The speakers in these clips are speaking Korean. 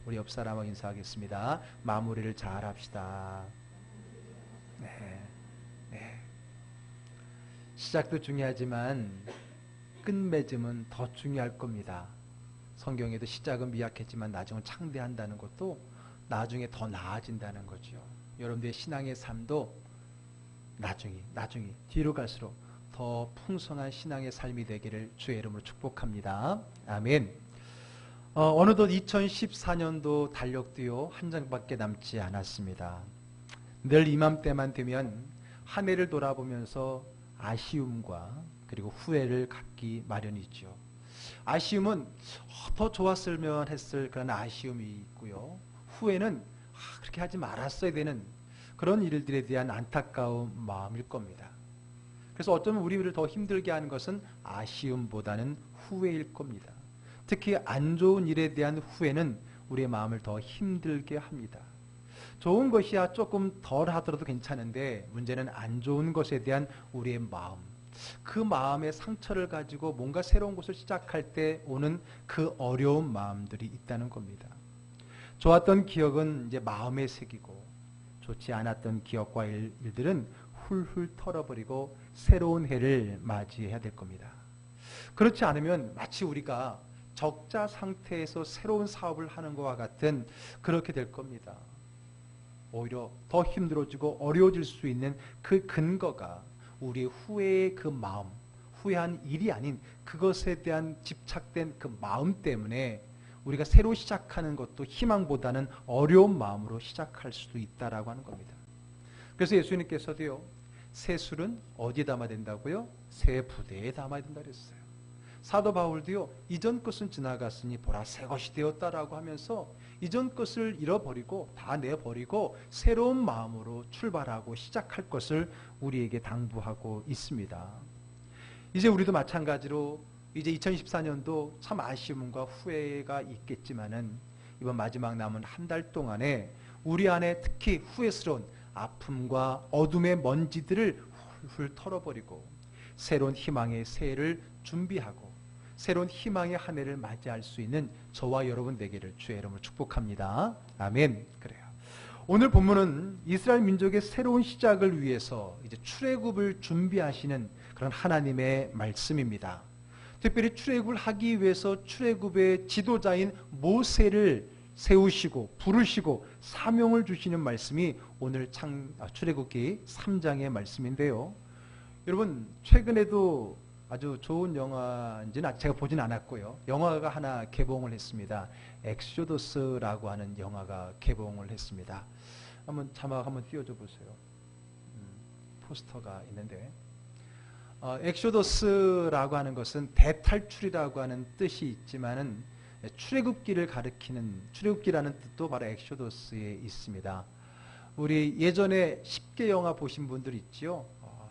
우리 옆 사람하고 인사하겠습니다. 마무리를 잘 합시다. 네. 네. 시작도 중요하지만 끝맺음은 더 중요할 겁니다. 성경에도 시작은 미약했지만 나중은 창대한다는 것도 나중에 더 나아진다는 거죠. 여러분들의 신앙의 삶도 나중이 뒤로 갈수록 더 풍성한 신앙의 삶이 되기를 주의 이름으로 축복합니다. 아멘. 어느덧 2014년도 달력도요 한 장밖에 남지 않았습니다. 늘 이맘때만 되면 한 해를 돌아보면서 아쉬움과 그리고 후회를 갖기 마련이죠. 아쉬움은 더 좋았으면 했을 그런 아쉬움이 있고요. 후회는 그렇게 하지 말았어야 되는 그런 일들에 대한 안타까운 마음일 겁니다. 그래서 어쩌면 우리를 더 힘들게 하는 것은 아쉬움보다는 후회일 겁니다. 특히 안 좋은 일에 대한 후회는 우리의 마음을 더 힘들게 합니다. 좋은 것이야 조금 덜 하더라도 괜찮은데 문제는 안 좋은 것에 대한 우리의 마음, 그 마음의 상처를 가지고 뭔가 새로운 것을 시작할 때 오는 그 어려운 마음들이 있다는 겁니다. 좋았던 기억은 이제 마음에 새기고 좋지 않았던 기억과 일들은 훌훌 털어버리고 새로운 해를 맞이해야 될 겁니다. 그렇지 않으면 마치 우리가 적자 상태에서 새로운 사업을 하는 것과 같은 그렇게 될 겁니다. 오히려 더 힘들어지고 어려워질 수 있는 그 근거가 우리의 후회의 그 마음, 후회한 일이 아닌 그것에 대한 집착된 그 마음 때문에 우리가 새로 시작하는 것도 희망보다는 어려운 마음으로 시작할 수도 있다라고 하는 겁니다. 그래서 예수님께서도요, 새 술은 어디에 담아야 된다고요? 새 부대에 담아야 된다 그랬어요. 사도 바울도요, 이전 것은 지나갔으니 보라 새 것이 되었다라고 하면서 이전 것을 잃어버리고 다 내버리고 새로운 마음으로 출발하고 시작할 것을 우리에게 당부하고 있습니다. 이제 우리도 마찬가지로 이제 2014년도 참 아쉬움과 후회가 있겠지만은 이번 마지막 남은 한 달 동안에 우리 안에 특히 후회스러운 아픔과 어둠의 먼지들을 훌훌 털어버리고 새로운 희망의 새해를 준비하고 새로운 희망의 한 해를 맞이할 수 있는 저와 여러분 되기를 주의 이름으로 축복합니다. 아멘. 그래요. 오늘 본문은 이스라엘 민족의 새로운 시작을 위해서 이제 출애굽을 준비하시는 그런 하나님의 말씀입니다. 특별히 출애굽을 하기 위해서 출애굽의 지도자인 모세를 세우시고 부르시고 사명을 주시는 말씀이 오늘 출애굽기 3장의 말씀인데요. 여러분 최근에도 아주 좋은 영화인지는 제가 보진 않았고요. 영화가 하나 개봉을 했습니다. 엑소더스라고 하는 영화가 개봉을 했습니다. 한번 자막 한번 띄워줘 보세요. 포스터가 있는데 엑소더스라고 하는 것은 대탈출이라고 하는 뜻이 있지만은 출애굽기를 가리키는 출애굽기라는 뜻도 바로 엑소더스에 있습니다. 우리 예전에 10개 영화 보신 분들 있지요.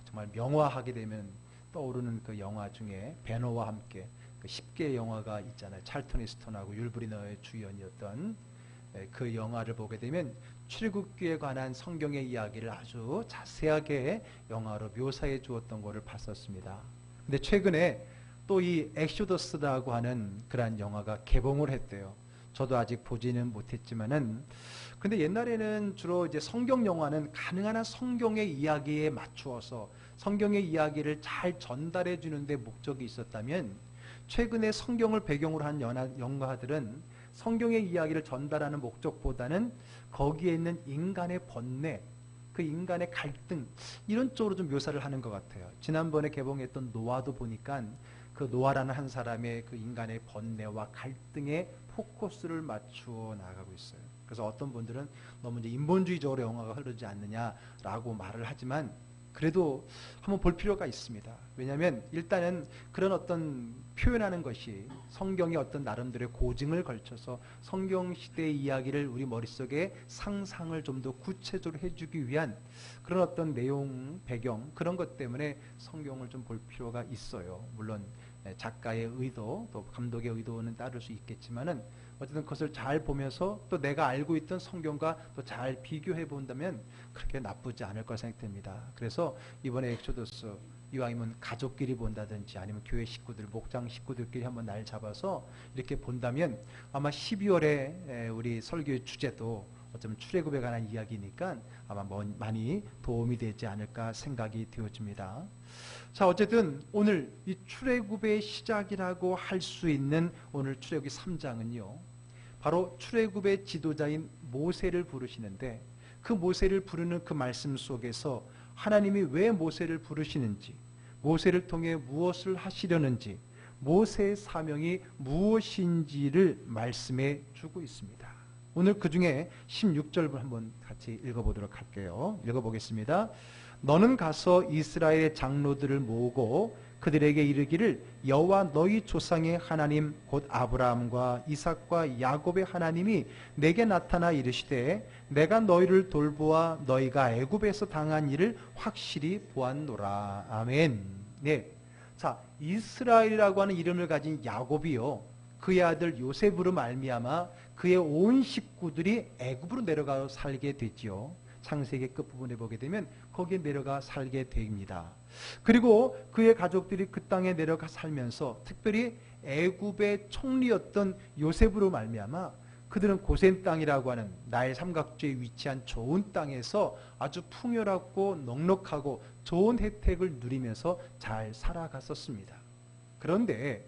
정말 명화하게 되면 떠오르는 그 영화 중에 베너와 함께 그 10개 영화가 있잖아요. 찰턴 헤스턴하고 율 브리너의 주연이었던 그 영화를 보게 되면 출애굽기에 관한 성경의 이야기를 아주 자세하게 영화로 묘사해 주었던 것을 봤었습니다. 근데 최근에 또 이 엑소더스라고 하는 그러한 영화가 개봉을 했대요. 저도 아직 보지는 못했지만은 근데 옛날에는 주로 이제 성경 영화는 가능한 한 성경의 이야기에 맞추어서 성경의 이야기를 잘 전달해 주는데 목적이 있었다면 최근에 성경을 배경으로 한 영화들은 성경의 이야기를 전달하는 목적보다는 거기에 있는 인간의 번뇌, 그 인간의 갈등 이런 쪽으로 좀 묘사를 하는 것 같아요. 지난번에 개봉했던 노아도 보니까 그 노아라는 한 사람의 그 인간의 번뇌와 갈등에 포커스를 맞추어 나가고 있어요. 그래서 어떤 분들은 너무 이제 인본주의적으로 영화가 흐르지 않느냐라고 말을 하지만 그래도 한번 볼 필요가 있습니다. 왜냐하면 일단은 그런 어떤 표현하는 것이 성경의 어떤 나름대로의 고증을 걸쳐서 성경 시대의 이야기를 우리 머릿속에 상상을 좀 더 구체적으로 해주기 위한 그런 어떤 내용, 배경 그런 것 때문에 성경을 좀 볼 필요가 있어요. 물론 작가의 의도, 또 감독의 의도는 따를 수 있겠지만은 어쨌든 그것을 잘 보면서 또 내가 알고 있던 성경과 또 잘 비교해 본다면 그렇게 나쁘지 않을 거라 생각됩니다. 그래서 이번에 엑소더스 이왕이면 가족끼리 본다든지 아니면 교회 식구들, 목장 식구들끼리 한번 날 잡아서 이렇게 본다면 아마 12월에 우리 설교의 주제도 어쩌면 출애굽에 관한 이야기니까 아마 많이 도움이 되지 않을까 생각이 되어집니다. 자, 어쨌든 오늘 이 출애굽의 시작이라고 할 수 있는 오늘 출애굽기 3장은요. 바로 출애굽의 지도자인 모세를 부르시는데 그 모세를 부르는 그 말씀 속에서 하나님이 왜 모세를 부르시는지, 모세를 통해 무엇을 하시려는지, 모세의 사명이 무엇인지를 말씀해 주고 있습니다. 오늘 그 중에 16절 한번 같이 읽어보도록 할게요. 읽어보겠습니다. 너는 가서 이스라엘의 장로들을 모으고 그들에게 이르기를 여호와 너희 조상의 하나님 곧 아브라함과 이삭과 야곱의 하나님이 내게 나타나 이르시되 내가 너희를 돌보아 너희가 애굽에서 당한 일을 확실히 보았노라. 아멘. 네. 자, 이스라엘이라고 하는 이름을 가진 야곱이요, 그의 아들 요셉으로 말미암아 그의 온 식구들이 애굽으로 내려가 살게 되지요. 창세기 끝부분에 보게 되면 거기에 내려가 살게 됩니다. 그리고 그의 가족들이 그 땅에 내려가 살면서 특별히 애굽의 총리였던 요셉으로 말미암아 그들은 고센 땅이라고 하는 나일 삼각지에 위치한 좋은 땅에서 아주 풍요롭고 넉넉하고 좋은 혜택을 누리면서 잘 살아갔었습니다. 그런데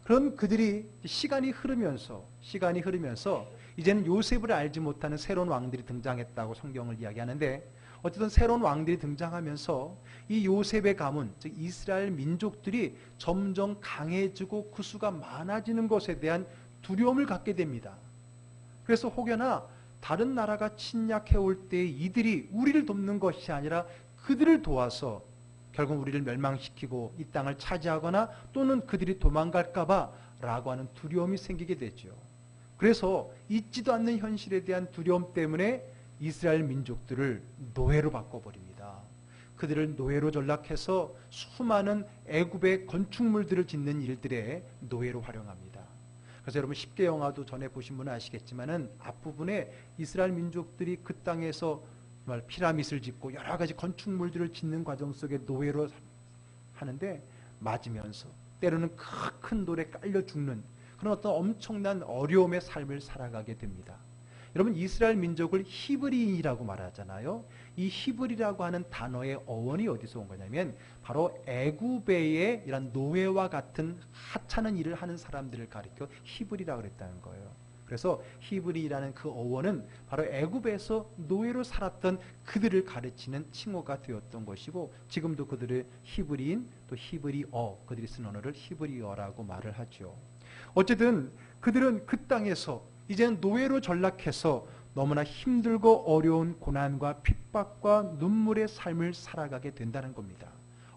그런 그들이 시간이 흐르면서 이제는 요셉을 알지 못하는 새로운 왕들이 등장했다고 성경을 이야기하는데, 어쨌든 새로운 왕들이 등장하면서 이 요셉의 가문, 즉 이스라엘 민족들이 점점 강해지고 그 수가 많아지는 것에 대한 두려움을 갖게 됩니다. 그래서 혹여나 다른 나라가 침략해올 때 이들이 우리를 돕는 것이 아니라 그들을 도와서 결국 우리를 멸망시키고 이 땅을 차지하거나 또는 그들이 도망갈까봐 라고 하는 두려움이 생기게 되죠. 그래서 있지도 않는 현실에 대한 두려움 때문에 이스라엘 민족들을 노예로 바꿔버립니다. 그들을 노예로 전락해서 수많은 애굽의 건축물들을 짓는 일들에 노예로 활용합니다. 그래서 여러분 10개 영화도 전에 보신 분은 아시겠지만은 앞부분에 이스라엘 민족들이 그 땅에서 정말 피라밋을 짓고 여러 가지 건축물들을 짓는 과정 속에 노예로 하는데 맞으면서 때로는 큰 돌에 깔려 죽는 그런 어떤 엄청난 어려움의 삶을 살아가게 됩니다. 여러분 이스라엘 민족을 히브리인이라고 말하잖아요. 이 히브리라고 하는 단어의 어원이 어디서 온 거냐면 바로 애굽의 이런 노예와 같은 하찮은 일을 하는 사람들을 가리켜 히브리라고 그랬다는 거예요. 그래서 히브리라는 그 어원은 바로 애굽에서 노예로 살았던 그들을 가르치는 칭호가 되었던 것이고, 지금도 그들을 히브리인 또 히브리어, 그들이 쓰는 언어를 히브리어라고 말을 하죠. 어쨌든 그들은 그 땅에서 이제는 노예로 전락해서 너무나 힘들고 어려운 고난과 핍박과 눈물의 삶을 살아가게 된다는 겁니다.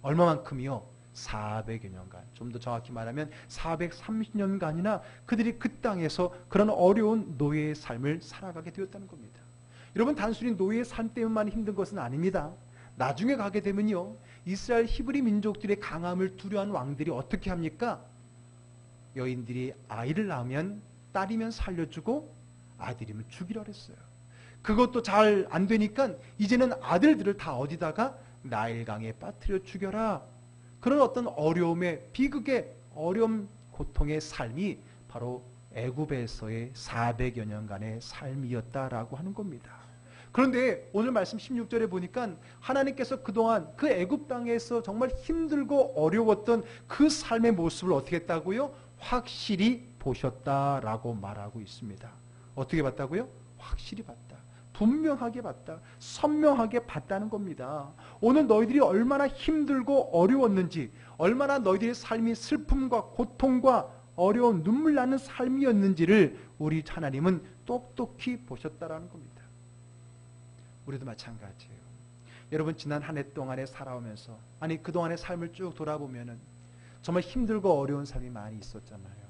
얼마만큼이요? 400여 년간, 좀 더 정확히 말하면 430년간이나 그들이 그 땅에서 그런 어려운 노예의 삶을 살아가게 되었다는 겁니다. 여러분 단순히 노예의 삶 때문만 힘든 것은 아닙니다. 나중에 가게 되면요, 이스라엘 히브리 민족들의 강함을 두려워한 왕들이 어떻게 합니까? 여인들이 아이를 낳으면 딸이면 살려주고 아들이면 죽이라 그랬어요. 그것도 잘 안 되니까 이제는 아들들을 다 어디다가 나일강에 빠뜨려 죽여라. 그런 어떤 어려움의 비극의 어려움 고통의 삶이 바로 애굽에서의 400여 년간의 삶이었다라고 하는 겁니다. 그런데 오늘 말씀 16절에 보니까 하나님께서 그동안 그 애굽 땅에서 정말 힘들고 어려웠던 그 삶의 모습을 어떻게 했다고요? 확실히 보셨다라고 말하고 있습니다. 어떻게 봤다고요? 확실히 봤다. 분명하게 봤다. 선명하게 봤다는 겁니다. 오늘 너희들이 얼마나 힘들고 어려웠는지, 얼마나 너희들의 삶이 슬픔과 고통과 어려운 눈물 나는 삶이었는지를 우리 하나님은 똑똑히 보셨다라는 겁니다. 우리도 마찬가지예요. 여러분 지난 한 해 동안에 살아오면서, 아니 그동안의 삶을 쭉 돌아보면은 정말 힘들고 어려운 삶이 많이 있었잖아요.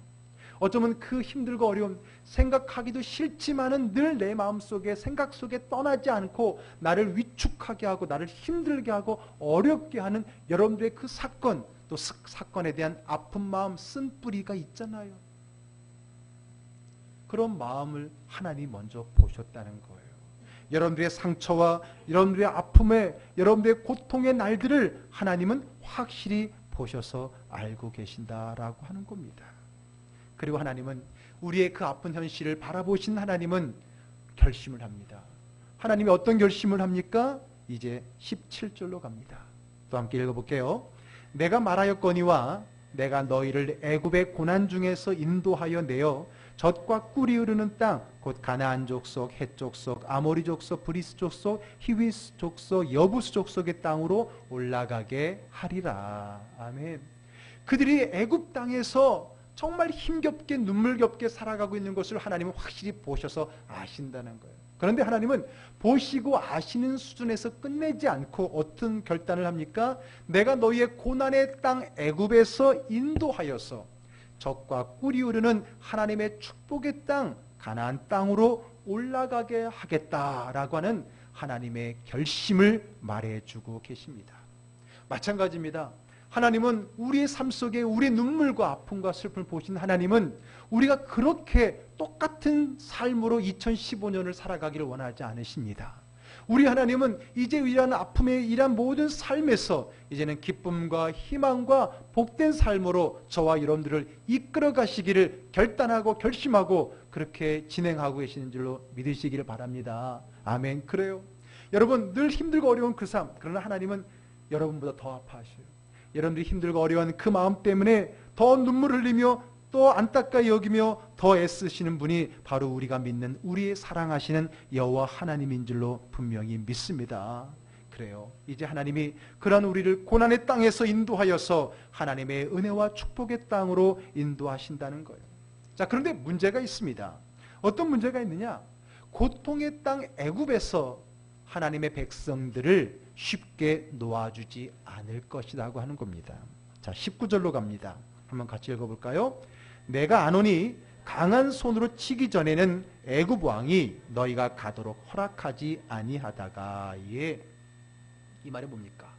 어쩌면 그 힘들고 어려움 생각하기도 싫지만은 늘 내 마음속에 생각 속에 떠나지 않고 나를 위축하게 하고 나를 힘들게 하고 어렵게 하는 여러분들의 그 사건, 또 사건에 대한 아픈 마음, 쓴뿌리가 있잖아요. 그런 마음을 하나님이 먼저 보셨다는 거예요. 여러분들의 상처와 여러분들의 아픔에 여러분들의 고통의 날들을 하나님은 확실히 보셔서 알고 계신다라고 하는 겁니다. 그리고 하나님은 우리의 그 아픈 현실을 바라보신 하나님은 결심을 합니다. 하나님이 어떤 결심을 합니까? 이제 17절로 갑니다. 또 함께 읽어볼게요. 내가 말하였거니와 내가 너희를 애굽의 고난 중에서 인도하여 내어 젖과 꿀이 흐르는 땅 곧 가나안 족속, 헷 족속, 아모리 족속, 브리스 족속, 히위스 족속, 여부스 족속의 땅으로 올라가게 하리라. 아멘. 그들이 애굽 땅에서 정말 힘겹게 눈물겹게 살아가고 있는 것을 하나님은 확실히 보셔서 아신다는 거예요. 그런데 하나님은 보시고 아시는 수준에서 끝내지 않고 어떤 결단을 합니까? 내가 너희의 고난의 땅 애굽에서 인도하여서 젖과 꿀이 흐르는 하나님의 축복의 땅 가나안 땅으로 올라가게 하겠다라고 하는 하나님의 결심을 말해주고 계십니다. 마찬가지입니다. 하나님은 우리의 삶 속에 우리의 눈물과 아픔과 슬픔을 보신 하나님은 우리가 그렇게 똑같은 삶으로 2015년을 살아가기를 원하지 않으십니다. 우리 하나님은 이제 이러한 아픔에 이러한 모든 삶에서 이제는 기쁨과 희망과 복된 삶으로 저와 여러분들을 이끌어 가시기를 결단하고 결심하고 그렇게 진행하고 계시는 줄로 믿으시기를 바랍니다. 아멘. 그래요. 여러분 늘 힘들고 어려운 그 삶, 그러나 하나님은 여러분보다 더 아파하셔요. 여러분들이 힘들고 어려운 그 마음 때문에 더 눈물 흘리며 또 안타까이 여기며 더 애쓰시는 분이 바로 우리가 믿는 우리의 사랑하시는 여호와 하나님인 줄로 분명히 믿습니다. 그래요. 이제 하나님이 그런 우리를 고난의 땅에서 인도하여서 하나님의 은혜와 축복의 땅으로 인도하신다는 거예요. 자, 그런데 문제가 있습니다. 어떤 문제가 있느냐? 고통의 땅 애굽에서 하나님의 백성들을 쉽게 놓아주지 않을 것이라고 하는 겁니다. 자, 19절로 갑니다. 한번 같이 읽어볼까요? 내가 아노니 강한 손으로 치기 전에는 애굽 왕이 너희가 가도록 허락하지 아니하다가. 예. 이 말이 뭡니까?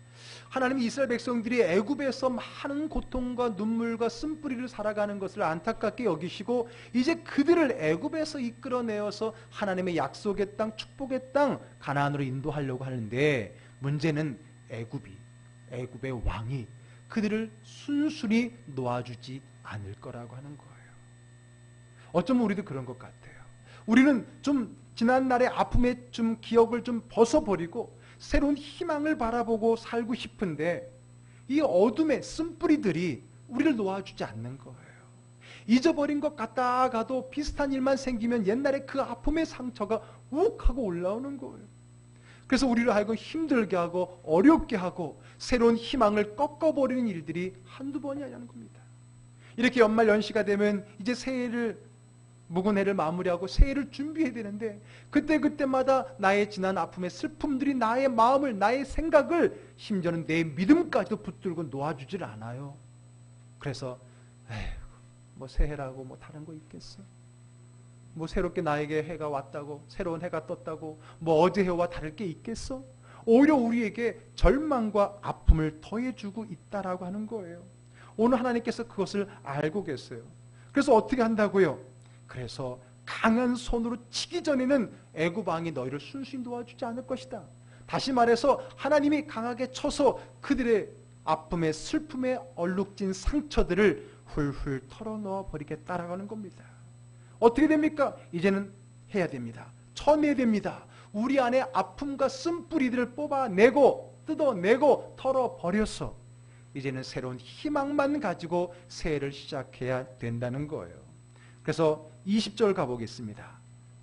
하나님이 이스라엘 백성들이 애굽에서 많은 고통과 눈물과 쓴뿌리를 살아가는 것을 안타깝게 여기시고 이제 그들을 애굽에서 이끌어내어서 하나님의 약속의 땅, 축복의 땅 가나안으로 인도하려고 하는데 문제는 애굽의 왕이 그들을 순순히 놓아주지 않을 거라고 하는 거예요. 어쩌면 우리도 그런 것 같아요. 우리는 좀 지난날의 아픔의 좀 기억을 좀 벗어버리고 새로운 희망을 바라보고 살고 싶은데 이 어둠의 쓴뿌리들이 우리를 놓아주지 않는 거예요. 잊어버린 것 같다가도 비슷한 일만 생기면 옛날에 그 아픔의 상처가 욱 하고 올라오는 거예요. 그래서 우리를 하여금 힘들게 하고 어렵게 하고 새로운 희망을 꺾어버리는 일들이 한두 번이 아니라는 겁니다. 이렇게 연말 연시가 되면 이제 새해를 묵은 해를 마무리하고 새해를 준비해야 되는데 그때마다 나의 지난 아픔의 슬픔들이 나의 마음을, 나의 생각을, 심지어는 내 믿음까지도 붙들고 놓아주질 않아요. 그래서 뭐 새해라고 뭐 다른 거 있겠어? 뭐 새롭게 나에게 해가 왔다고, 새로운 해가 떴다고 뭐 어제 해와 다를 게 있겠어? 오히려 우리에게 절망과 아픔을 더해주고 있다라고 하는 거예요. 오늘 하나님께서 그것을 알고 계세요. 그래서 어떻게 한다고요? 그래서 강한 손으로 치기 전에는 애굽 왕이 너희를 순순히 도와주지 않을 것이다. 다시 말해서 하나님이 강하게 쳐서 그들의 아픔에 슬픔에 얼룩진 상처들을 훌훌 털어넣어 버리겠다라고 하는 겁니다. 어떻게 됩니까? 이제는 해야 됩니다. 쳐내야 됩니다. 우리 안에 아픔과 쓴뿌리들을 뽑아내고 뜯어내고 털어버려서 이제는 새로운 희망만 가지고 새해를 시작해야 된다는 거예요. 그래서 20절 가보겠습니다.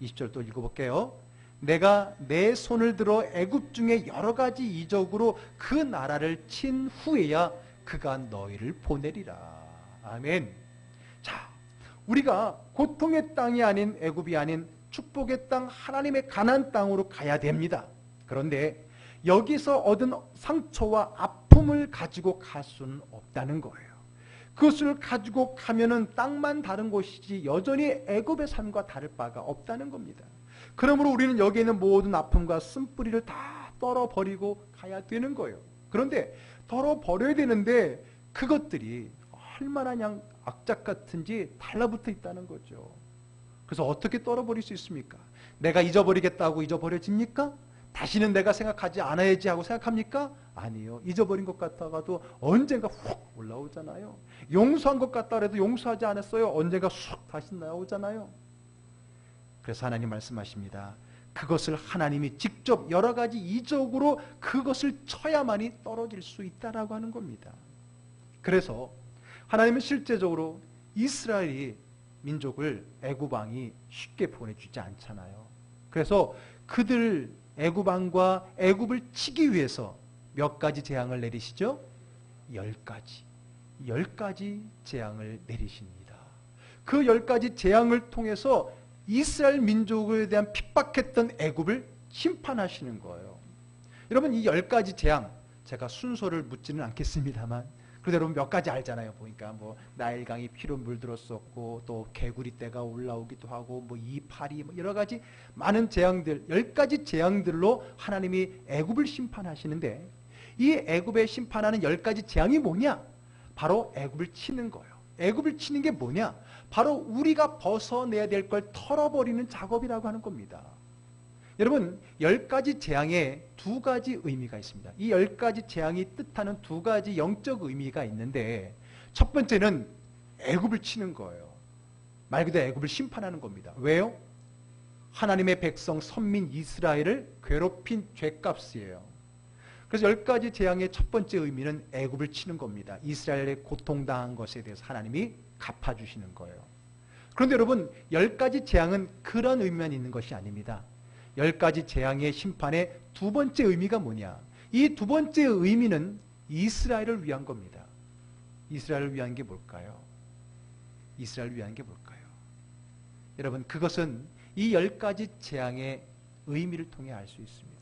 20절 또 읽어볼게요. 내가 내 손을 들어 애굽 중에 여러 가지 이적으로 그 나라를 친 후에야 그가 너희를 보내리라. 아멘. 자, 우리가 고통의 땅이 아닌 애굽이 아닌 축복의 땅 하나님의 가나안 땅으로 가야 됩니다. 그런데 여기서 얻은 상처와 아픔을 가지고 갈 수는 없다는 거예요. 그것을 가지고 가면은 땅만 다른 곳이지 여전히 애굽의 삶과 다를 바가 없다는 겁니다. 그러므로 우리는 여기에 있는 모든 아픔과 쓴뿌리를 다 떨어버리고 가야 되는 거예요. 그런데 떨어버려야 되는데 그것들이 얼마나 그냥 악착 같은지 달라붙어 있다는 거죠. 그래서 어떻게 떨어버릴 수 있습니까? 내가 잊어버리겠다고 잊어버려집니까? 다시는 내가 생각하지 않아야지 하고 생각합니까? 아니요. 잊어버린 것 같다가도 언젠가 훅 올라오잖아요. 용서한 것 같다 해도 용서하지 않았어요. 언젠가 쑥 다시 나오잖아요. 그래서 하나님 말씀하십니다. 그것을 하나님이 직접 여러 가지 이적으로 그것을 쳐야만이 떨어질 수 있다라고 하는 겁니다. 그래서 하나님은 실제적으로 이스라엘이 민족을 애굽 왕이 쉽게 보내주지 않잖아요. 그래서 그들 애굽 왕과 애굽을 치기 위해서 몇 가지 재앙을 내리시죠? 10가지. 10가지 재앙을 내리십니다. 그 10가지 재앙을 통해서 이스라엘 민족에 대한 핍박했던 애굽을 심판하시는 거예요. 여러분 이 10가지 재앙 제가 순서를 묻지는 않겠습니다만 그래도 여러분 몇 가지 알잖아요. 보니까 뭐 나일강이 피로 물들었었고 또 개구리 떼가 올라오기도 하고 뭐 이파리 뭐 여러 가지 많은 재앙들 10가지 재앙들로 하나님이 애굽을 심판하시는데 이 애굽에 심판하는 10가지 재앙이 뭐냐? 바로 애굽을 치는 거예요. 애굽을 치는 게 뭐냐? 바로 우리가 벗어내야 될 걸 털어버리는 작업이라고 하는 겁니다. 여러분 10가지 재앙에 두 가지 의미가 있습니다. 이 10가지 재앙이 뜻하는 두 가지 영적 의미가 있는데 첫 번째는 애굽을 치는 거예요. 말 그대로 애굽을 심판하는 겁니다. 왜요? 하나님의 백성 선민 이스라엘을 괴롭힌 죄값이에요. 그래서 10가지 재앙의 첫 번째 의미는 애굽을 치는 겁니다. 이스라엘의 고통당한 것에 대해서 하나님이 갚아주시는 거예요. 그런데 여러분 10가지 재앙은 그런 의미만 있는 것이 아닙니다. 10가지 재앙의 심판의 두 번째 의미가 뭐냐? 이 두 번째 의미는 이스라엘을 위한 겁니다. 이스라엘을 위한 게 뭘까요? 이스라엘을 위한 게 뭘까요? 여러분 그것은 이 10가지 재앙의 의미를 통해 알 수 있습니다.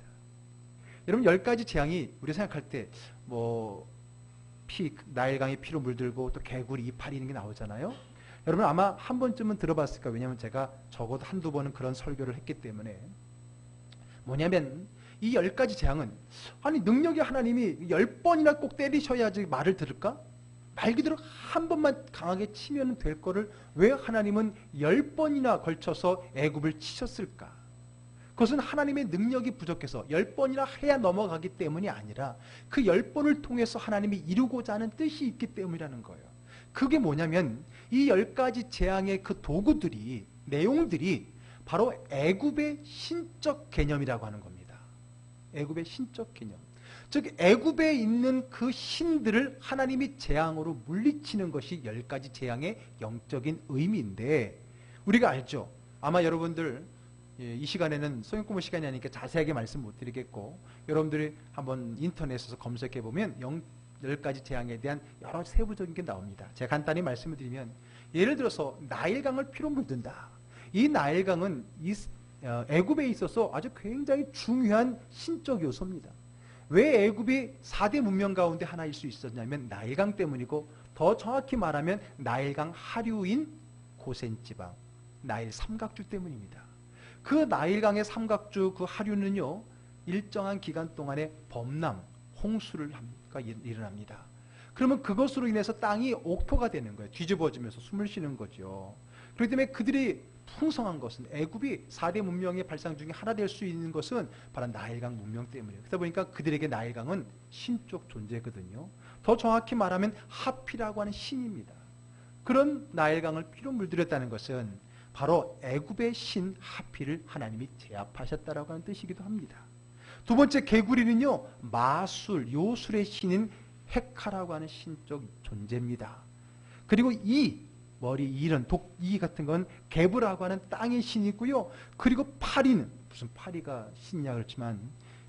여러분 10가지 재앙이 우리가 생각할 때 뭐 나일강이 피로 물들고 또 개구리 이파리 있는 게 나오잖아요. 여러분 아마 한 번쯤은 들어봤을 거예요. 왜냐하면 제가 적어도 한두 번은 그런 설교를 했기 때문에 뭐냐면 이 10가지 재앙은 아니 능력의 하나님이 10번이나 꼭 때리셔야지 말을 들을까? 말 그대로 한 번만 강하게 치면 될 거를 왜 하나님은 10번이나 걸쳐서 애굽을 치셨을까? 그것은 하나님의 능력이 부족해서 10번이나 해야 넘어가기 때문이 아니라 그 10번을 통해서 하나님이 이루고자 하는 뜻이 있기 때문이라는 거예요. 그게 뭐냐면 이 10가지 재앙의 그 도구들이 내용들이 바로 애굽의 신적 개념이라고 하는 겁니다. 애굽의 신적 개념. 즉 애굽에 있는 그 신들을 하나님이 재앙으로 물리치는 것이 10가지 재앙의 영적인 의미인데 우리가 알죠. 아마 여러분들 이 시간에는 성경 공부 시간이 아니니까 자세하게 말씀 못 드리겠고 여러분들이 한번 인터넷에서 검색해 보면 10가지 재앙에 대한 여러 세부적인 게 나옵니다. 제가 간단히 말씀을 드리면 예를 들어서 나일강을 피로 물든다. 이 나일강은 애굽에 있어서 아주 굉장히 중요한 신적 요소입니다. 왜 애굽이 4대 문명 가운데 하나일 수 있었냐면 나일강 때문이고 더 정확히 말하면 나일강 하류인 고센지방 나일 삼각주 때문입니다. 그 나일강의 삼각주 그 하류는요 일정한 기간 동안에 범람, 홍수를 일어납니다. 그러면 그것으로 인해서 땅이 옥토가 되는 거예요. 뒤집어지면서 숨을 쉬는 거죠. 그렇기 때문에 그들이 풍성한 것은 애굽이 4대 문명의 발상 중에 하나 될 수 있는 것은 바로 나일강 문명 때문이에요. 그러다 보니까 그들에게 나일강은 신적 존재거든요. 더 정확히 말하면 하피라고 하는 신입니다. 그런 나일강을 피로 물들였다는 것은 바로 애굽의 신 하피를 하나님이 제압하셨다라고 하는 뜻이기도 합니다. 두 번째 개구리는요 마술, 요술의 신인 헤카라고 하는 신적 존재입니다. 그리고 머리 이런 독이 같은 건 개브라고 하는 땅의 신이고요. 그리고 파리는 무슨 파리가 신이냐 그렇지만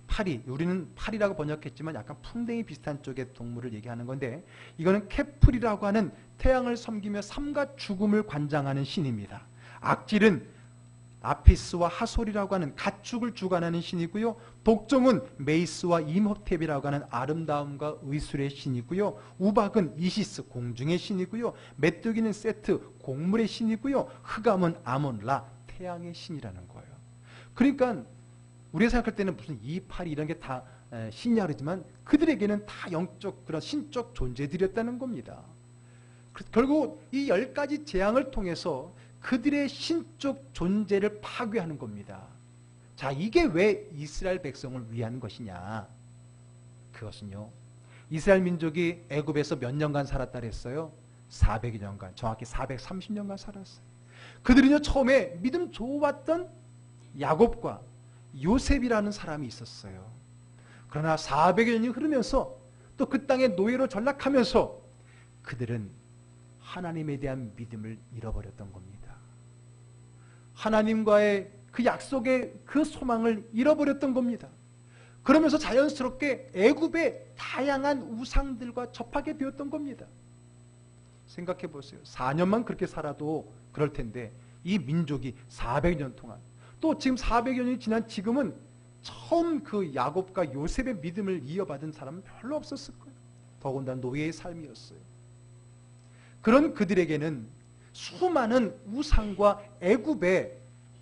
파리, 우리는 파리라고 번역했지만 약간 풍뎅이 비슷한 쪽의 동물을 얘기하는 건데 이거는 케플이라고 하는 태양을 섬기며 삶과 죽음을 관장하는 신입니다. 악질은 아피스와 하솔이라고 하는 가축을 주관하는 신이고요. 독종은 메이스와 임호텝이라고 하는 아름다움과 의술의 신이고요. 우박은 이시스 공중의 신이고요. 메뚜기는 세트 곡물의 신이고요. 흑암은 아몬라 태양의 신이라는 거예요. 그러니까 우리가 생각할 때는 무슨 이파리 이런 게 다 신이야 그러지만 그들에게는 다 영적 그런 신적 존재들이었다는 겁니다. 결국 이 10가지 재앙을 통해서 그들의 신적 존재를 파괴하는 겁니다. 자, 이게 왜 이스라엘 백성을 위한 것이냐? 그것은요, 이스라엘 민족이 애굽에서 몇 년간 살았다 그랬어요? 400여 년간, 정확히 430년간 살았어요. 그들은요, 처음에 믿음 좋았던 야곱과 요셉이라는 사람이 있었어요. 그러나 400여 년이 흐르면서 또 그 땅의 노예로 전락하면서 그들은 하나님에 대한 믿음을 잃어버렸던 겁니다. 하나님과의 그 약속의 그 소망을 잃어버렸던 겁니다. 그러면서 자연스럽게 애굽의 다양한 우상들과 접하게 되었던 겁니다. 생각해 보세요. 4년만 그렇게 살아도 그럴 텐데 이 민족이 400년 동안, 또 지금 400여 년이 지난 지금은 처음 그 야곱과 요셉의 믿음을 이어받은 사람은 별로 없었을 거예요. 더군다나 노예의 삶이었어요. 그런 그들에게는 수많은 우상과 애굽의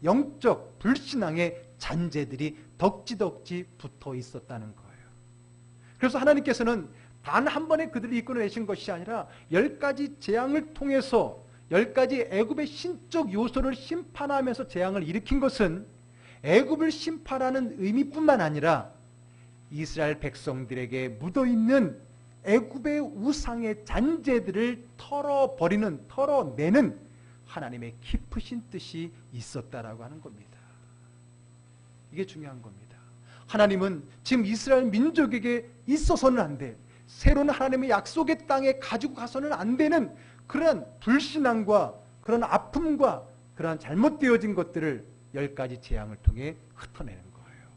영적 불신앙의 잔재들이 덕지덕지 붙어 있었다는 거예요. 그래서 하나님께서는 단 한 번에 그들을 이끌어내신 것이 아니라 10가지 재앙을 통해서 10가지 애굽의 신적 요소를 심판하면서 재앙을 일으킨 것은 애굽을 심판하는 의미뿐만 아니라 이스라엘 백성들에게 묻어있는 애굽의 우상의 잔재들을 털어내는 하나님의 깊으신 뜻이 있었다라고 하는 겁니다. 이게 중요한 겁니다. 하나님은 지금 이스라엘 민족에게 있어서는 안 돼, 새로운 하나님의 약속의 땅에 가지고 가서는 안 되는 그러한 불신앙과 그런 아픔과 그러한 잘못되어진 것들을 10가지 재앙을 통해 흩어내는 거예요.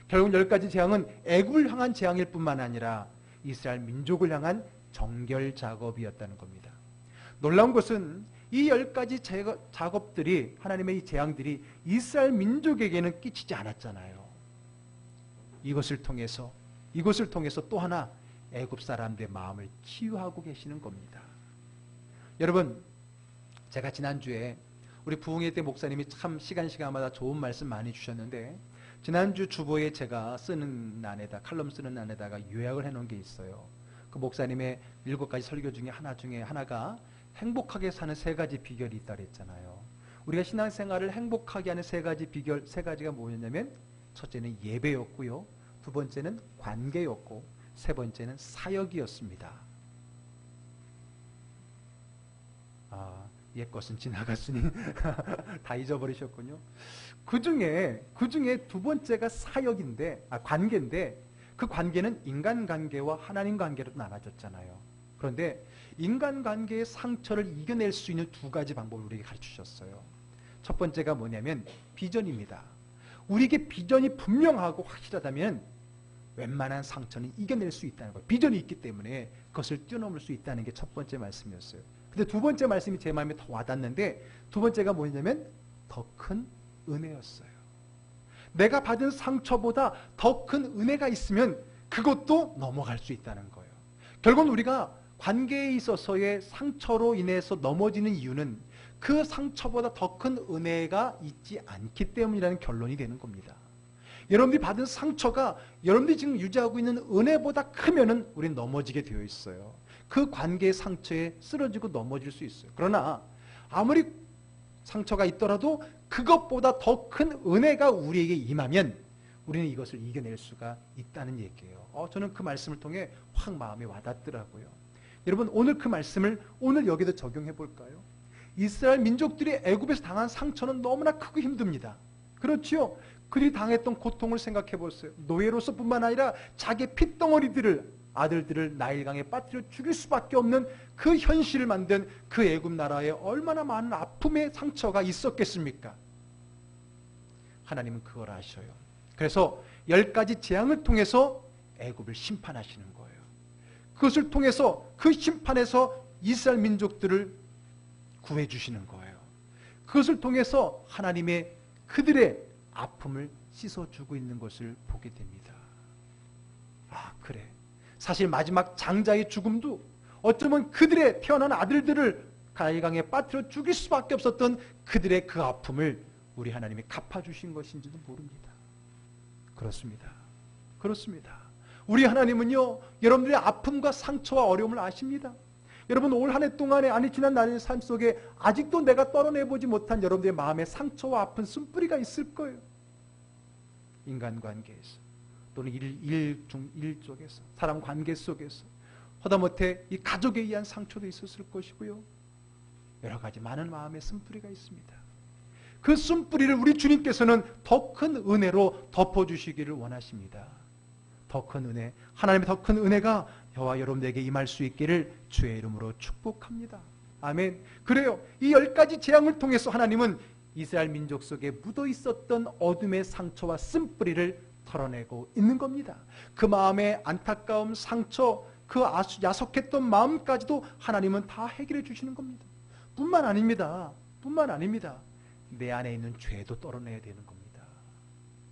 결국 10가지 재앙은 애굽을 향한 재앙일 뿐만 아니라 이스라엘 민족을 향한 정결 작업이었다는 겁니다. 놀라운 것은 이 10가지 작업들이, 하나님의 이 재앙들이 이스라엘 민족에게는 끼치지 않았잖아요. 이것을 통해서 또 하나 애굽 사람들의 마음을 치유하고 계시는 겁니다. 여러분, 제가 지난주에 우리 부흥회 때 목사님이 참 시간마다 좋은 말씀 많이 주셨는데, 지난주 주보에 제가 칼럼 쓰는 안에다가 요약을 해놓은 게 있어요. 그 목사님의 7가지 설교 중에 하나가 행복하게 사는 3가지 비결이 있다 그랬잖아요. 우리가 신앙생활을 행복하게 하는 3가지 비결, 3가지가 뭐였냐면, 첫째는 예배였고요, 두 번째는 관계였고, 세 번째는 사역이었습니다. 옛 것은 지나갔으니 다 잊어버리셨군요. 그 중에 두 번째가 관계인데, 그 관계는 인간관계와 하나님 관계로 나눠졌잖아요. 그런데 인간관계의 상처를 이겨낼 수 있는 2가지 방법을 우리에게 가르치셨어요. 첫 번째가 뭐냐면 비전입니다. 우리에게 비전이 분명하고 확실하다면 웬만한 상처는 이겨낼 수 있다는 거예요. 비전이 있기 때문에 그것을 뛰어넘을 수 있다는 게 첫 번째 말씀이었어요. 근데 두 번째 말씀이 제 마음에 더 와닿는데, 두 번째가 뭐냐면 더 큰 은혜였어요. 내가 받은 상처보다 더 큰 은혜가 있으면 그것도 넘어갈 수 있다는 거예요. 결국은 우리가 관계에 있어서의 상처로 인해서 넘어지는 이유는 그 상처보다 더 큰 은혜가 있지 않기 때문이라는 결론이 되는 겁니다. 여러분들이 받은 상처가 여러분들이 지금 유지하고 있는 은혜보다 크면은 우리는 넘어지게 되어 있어요. 그 관계의 상처에 쓰러지고 넘어질 수 있어요. 그러나 아무리 상처가 있더라도 그것보다 더 큰 은혜가 우리에게 임하면 우리는 이것을 이겨낼 수가 있다는 얘기예요. 저는 그 말씀을 통해 확 마음에 와닿더라고요. 여러분, 오늘 그 말씀을 오늘 여기도 적용해 볼까요? 이스라엘 민족들이 애굽에서 당한 상처는 너무나 크고 힘듭니다. 그렇지요? 그들이 당했던 고통을 생각해 보세요. 노예로서뿐만 아니라 자기의 핏덩어리들을, 아들들을 나일강에 빠뜨려 죽일 수밖에 없는 그 현실을 만든 그 애굽 나라에 얼마나 많은 아픔의 상처가 있었겠습니까? 하나님은 그걸 아셔요. 그래서 10가지 재앙을 통해서 애굽을 심판하시는 거예요. 그것을 통해서, 그 심판에서 이스라엘 민족들을 구해주시는 거예요. 그것을 통해서 하나님의 그들의 아픔을 씻어주고 있는 것을 보게 됩니다. 그래. 사실 마지막 장자의 죽음도 어쩌면 그들의 태어난 아들들을 나일강에 빠뜨려 죽일 수밖에 없었던 그들의 그 아픔을 우리 하나님이 갚아주신 것인지도 모릅니다. 그렇습니다. 우리 하나님은요, 여러분들의 아픔과 상처와 어려움을 아십니다. 여러분 올 한 해 동안에 아니 지난 날의 삶 속에 아직도 내가 떨어내보지 못한 여러분들의 마음의 상처와 아픈 쓴뿌리가 있을 거예요. 인간관계에서 또는 일 쪽에서 사람 관계 속에서 하다못해 이 가족에 의한 상처도 있었을 것이고요. 여러 가지 많은 마음의 쓴뿌리가 있습니다. 그 쓴뿌리를 우리 주님께서는 더 큰 은혜로 덮어주시기를 원하십니다. 더 큰 은혜, 하나님의 더 큰 은혜가 저와 여러분에게 임할 수 있기를 주의 이름으로 축복합니다. 아멘. 그래요. 이 10가지 재앙을 통해서 하나님은 이스라엘 민족 속에 묻어 있었던 어둠의 상처와 쓴뿌리를 털어내고 있는 겁니다. 그 마음의 안타까움, 상처, 그 야속했던 마음까지도 하나님은 다 해결해 주시는 겁니다. 뿐만 아닙니다. 내 안에 있는 죄도 떨어내야 되는 겁니다.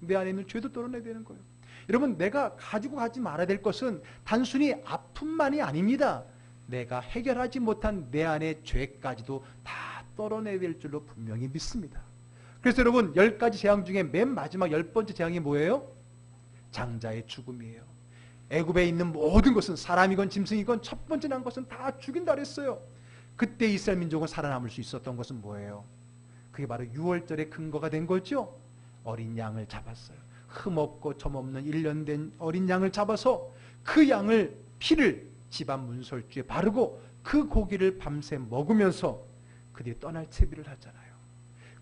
내 안에 있는 죄도 떨어내야 되는 거예요. 여러분, 내가 가지고 가지 말아야 될 것은 단순히 아픔만이 아닙니다. 내가 해결하지 못한 내 안의 죄까지도 다 떨어내야 될 줄로 분명히 믿습니다. 그래서 여러분, 10가지 재앙 중에 맨 마지막 10번째 재앙이 뭐예요? 장자의 죽음이에요. 애굽에 있는 모든 것은 사람이건 짐승이건 첫 번째 난 것은 다 죽인다 그랬어요. 그때 이스라엘 민족은 살아남을 수 있었던 것은 뭐예요? 그게 바로 유월절의 근거가 된 거죠. 어린 양을 잡았어요. 흠없고 점없는 1년 된 어린 양을 잡아서 그 양을 피를 집안 문설주에 바르고 그 고기를 밤새 먹으면서 그들이 떠날 채비를 하잖아요.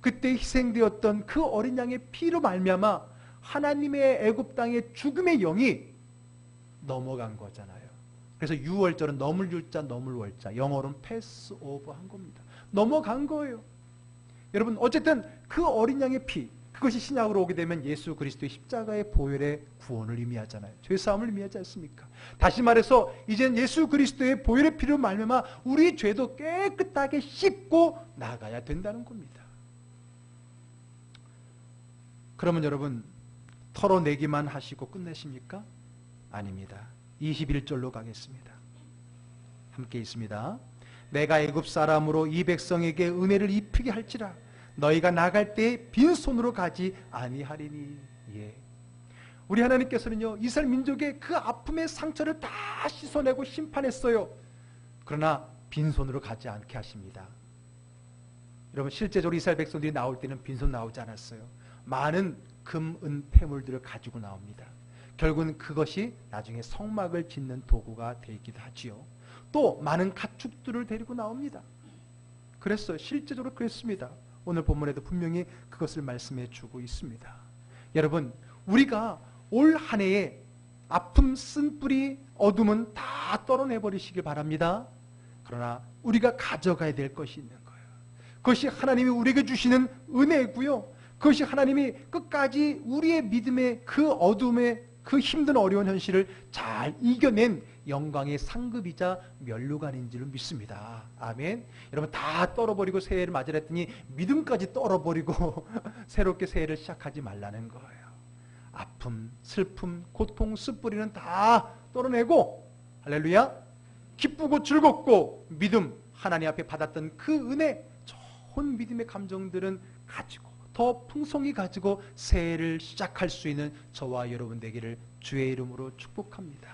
그때 희생되었던 그 어린 양의 피로 말미암아 하나님의 애굽 땅의 죽음의 영이 넘어간 거잖아요. 그래서 유월절은 넘을 유자 넘을 월자, 영어로는 패스오버 한 겁니다. 넘어간 거예요. 여러분, 어쨌든 그 어린 양의 피, 그것이 신약으로 오게 되면 예수 그리스도의 십자가의 보혈의 구원을 의미하잖아요. 죄사함을 의미하지 않습니까? 다시 말해서 이제는 예수 그리스도의 보혈의 피로 말미암아 우리 죄도 깨끗하게 씻고 나가야 된다는 겁니다. 그러면 여러분, 털어내기만 하시고 끝내십니까? 아닙니다. 21절로 가겠습니다. 함께 있습니다. 내가 애굽 사람으로 이 백성에게 은혜를 입히게 할지라 너희가 나갈 때 빈손으로 가지 아니하리니. 예. 우리 하나님께서는요, 이스라엘 민족의 그 아픔의 상처를 다 씻어내고 심판했어요. 그러나 빈손으로 가지 않게 하십니다. 여러분, 실제적으로 이스라엘 백성들이 나올 때는 빈손 나오지 않았어요. 많은 금, 은, 폐물들을 가지고 나옵니다. 결국은 그것이 나중에 성막을 짓는 도구가 되기도 하지요. 또 많은 가축들을 데리고 나옵니다. 그랬어요. 실제적으로 그랬습니다. 오늘 본문에도 분명히 그것을 말씀해 주고 있습니다. 여러분, 우리가 올 한 해에 아픔, 쓴뿌리, 어둠은 다 떨어내버리시길 바랍니다. 그러나 우리가 가져가야 될 것이 있는 거예요. 그것이 하나님이 우리에게 주시는 은혜고요. 그것이 하나님이 끝까지 우리의 믿음의 그 어둠의 그 힘든 어려운 현실을 잘 이겨낸 영광의 상급이자 면류관인 줄 믿습니다. 아멘. 여러분, 다 떨어버리고 새해를 맞으라 했더니 믿음까지 떨어버리고 새롭게 새해를 시작하지 말라는 거예요. 아픔, 슬픔, 고통, 쓴뿌리는 다 떨어내고 할렐루야, 기쁘고 즐겁고 믿음, 하나님 앞에 받았던 그 은혜, 좋은 믿음의 감정들은 가지고 더 풍성히 가지고 새해를 시작할 수 있는 저와 여러분 되기를 주의 이름으로 축복합니다.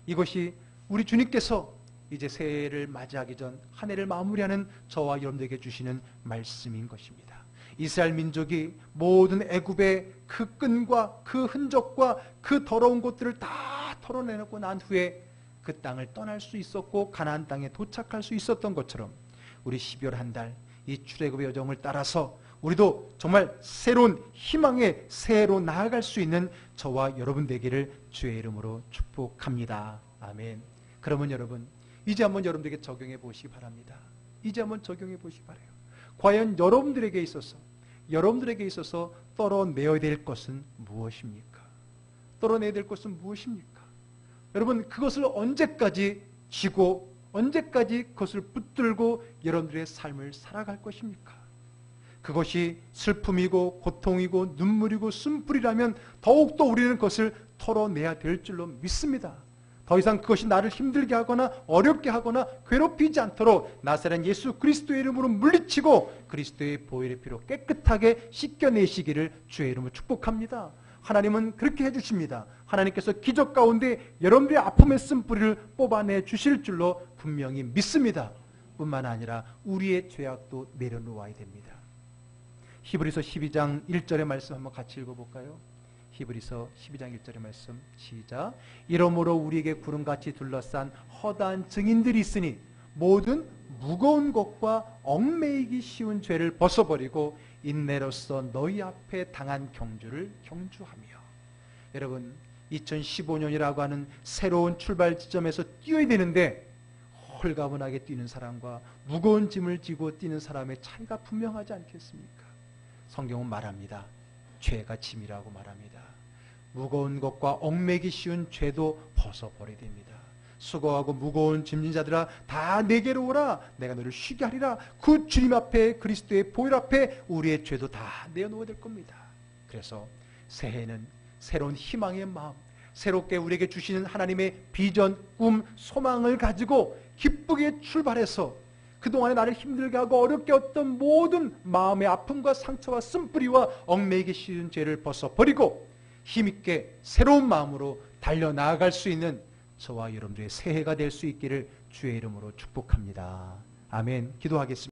이것이 우리 주님께서 이제 새해를 맞이하기 전 한 해를 마무리하는 저와 여러분들에게 주시는 말씀인 것입니다. 이스라엘 민족이 모든 애굽의 그 끈과 그 흔적과 그 더러운 것들을 다 털어내놓고 난 후에 그 땅을 떠날 수 있었고 가나안 땅에 도착할 수 있었던 것처럼 우리 12월 한 달 이 출애굽의 여정을 따라서 우리도 정말 새로운 희망의 새해로 나아갈 수 있는 저와 여러분 되기를 주의 이름으로 축복합니다. 아멘. 그러면 여러분, 이제 한번 여러분들에게 적용해 보시기 바랍니다. 이제 한번 적용해 보시기 바라요. 과연 여러분들에게 있어서 떨어내야 될 것은 무엇입니까? 떨어내야 될 것은 무엇입니까? 여러분, 그것을 언제까지 쥐고 언제까지 그것을 붙들고 여러분들의 삶을 살아갈 것입니까? 그것이 슬픔이고 고통이고 눈물이고 쓴뿌리라면 더욱더 우리는 그것을 털어내야 될 줄로 믿습니다. 더 이상 그것이 나를 힘들게 하거나 어렵게 하거나 괴롭히지 않도록 나사렛 예수 그리스도의 이름으로 물리치고 그리스도의 보혈의 피로 깨끗하게 씻겨내시기를 주의 이름으로 축복합니다. 하나님은 그렇게 해주십니다. 하나님께서 기적 가운데 여러분들의 아픔의 쓴뿌리를 뽑아내 주실 줄로 분명히 믿습니다. 뿐만 아니라 우리의 죄악도 내려놓아야 됩니다. 히브리서 12장 1절의 말씀 한번 같이 읽어볼까요? 히브리서 12장 1절의 말씀 시작. 이러므로 우리에게 구름같이 둘러싼 허다한 증인들이 있으니 모든 무거운 것과 얽매이기 쉬운 죄를 벗어버리고 인내로서 너희 앞에 당한 경주를 경주하며. 여러분 2015년이라고 하는 새로운 출발 지점에서 뛰어야 되는데 홀가분하게 뛰는 사람과 무거운 짐을 지고 뛰는 사람의 차이가 분명하지 않겠습니까? 성경은 말합니다. 죄가 짐이라고 말합니다. 무거운 것과 얽매기 쉬운 죄도 벗어버려야 됩니다. 수고하고 무거운 짐진 자들아 다 내게로 오라. 내가 너를 쉬게 하리라. 그 주님 앞에 그리스도의 보혈 앞에 우리의 죄도 다 내어놓아야 될 겁니다. 그래서 새해는 새로운 희망의 마음, 새롭게 우리에게 주시는 하나님의 비전, 꿈, 소망을 가지고 기쁘게 출발해서 그동안에 나를 힘들게 하고 어렵게 했던 모든 마음의 아픔과 상처와 쓴뿌리와 얽매이기 쉬운 죄를 벗어버리고 힘있게 새로운 마음으로 달려나아갈 수 있는 저와 여러분들의 새해가 될 수 있기를 주의 이름으로 축복합니다. 아멘. 기도하겠습니다.